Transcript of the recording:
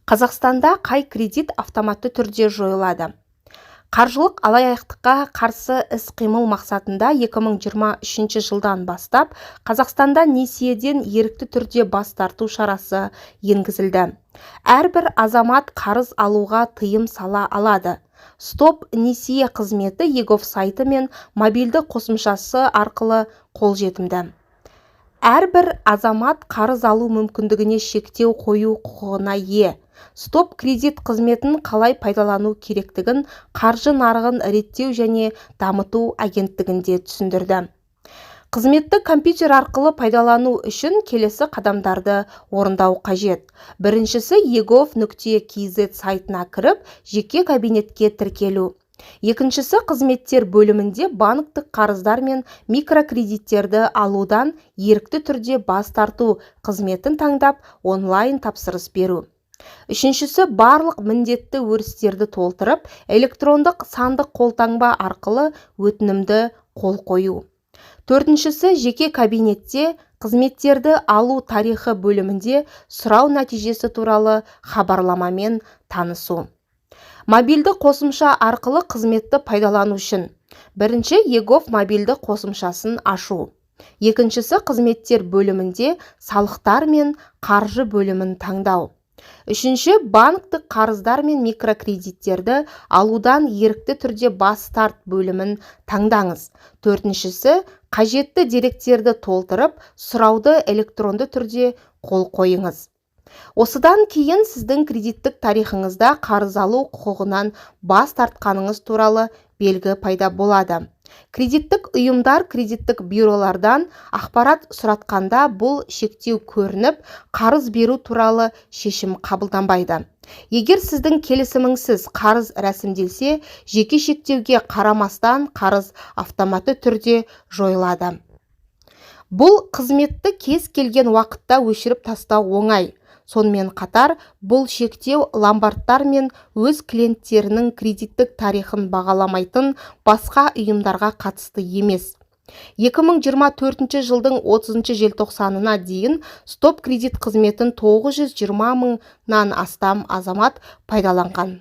Қазақстанда қай кредит автоматты түрде жойылады? Қаржылық алаяқтыққа қарсы іс-қимыл мақсатында 2023 жылдан бастап Қазақстанда несиеден ерікті түрде бас тарту шарасы енгізілді. Әрбір азамат қарыз алуға тыйым сала алады. Стоп несие қызметі егов сайты мен мобильді қосымшасы арқылы қолжетімді. Әрбір азамат қарыз алу мүмкіндігіне шектеу қою құқығына ие. Стоп кредит қызметін қалай пайдалану керектігін қаржы нарығын реттеу және дамыту агенттігінде түсіндірді. Қызметті компьютер арқылы пайдалану үшін келесі қадамдарды орындау қажет. Біріншісі egov.kz сайтына кіріп, жеке кабинетке тіркелу. Екіншісі қызметтер бөлімінде банктік қарыздар мен микрокредиттерді алудан ерікті түрде бас тарту қызметін таңдап онлайн тапсырыс беру. Үшіншісі барлық міндетті өрістерді толтырып, электрондық сандық қолтаңба арқылы өтінімді қол қою. Төртіншісі жеке кабинетте қызметтерді алу тарихы бөлімінде сұрау нәтижесі туралы хабарламамен танысу. Мобильді қосымша арқылы қызметті пайдалану үшін. Бірінші egov мобильді қосымшасын ашу. Екіншісі қызметтер бөлімінде салықтар мен қаржы бөлімін таңдау. Үшінші банктік қарыздар мен микрокредиттерді алудан ерікті түрде бас тарт бөлімін таңдаңыз. Төртіншісі қажетті деректерді толтырып, сұрауды электронды түрде қол қойыңыз. Осыдан кейін сіздің кредиттік тарихыңызда қарыз алу құқығынан бас тартқаныңыз туралы белгі пайда болады. Кредиттік ұйымдар кредиттік бюролардан ақпарат сұратқанда бұл шектеу көрініп, қарыз беру туралы шешім қабылданбайды. Егер сіздің келісіміңсіз қарыз рәсімделсе, жеке шектеуге қарамастан қарыз автоматты түрде жойылады. Бұл қызметті кез келген уақытта өшіріп тастау оңай. Сонымен қатар, бұл шектеу ломбардтар мен өз клиенттерінің кредиттік тарихын бағаламайтын басқа ұйымдарға қатысты емес. 2024 жылдың 30 желтоқсанына дейін стоп кредит қызметін 920 мыңнан астам азамат пайдаланған.